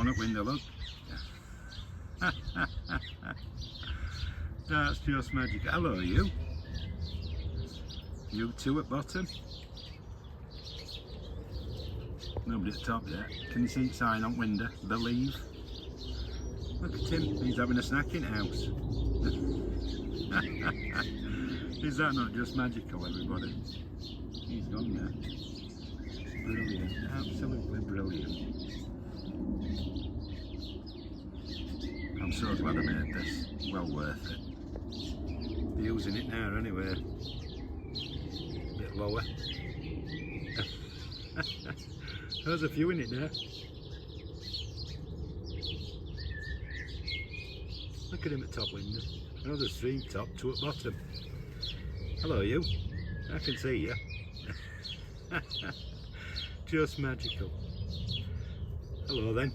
one at window, look. That's just magic. Hello, you. You two at bottom. Nobody at the top yet. Can you see the sign on window? Believe. Look at him. He's having a snack in house. Is that not just magical, everybody? He's gone now. Brilliant. Absolutely brilliant. I'm so glad I made this. Well worth it. They're using it now anyway. A bit lower. There's a few in it now. Look at him at top window. Oh, there's 3 top, 2 at bottom. Hello, you. I can see you. Just magical. Hello then.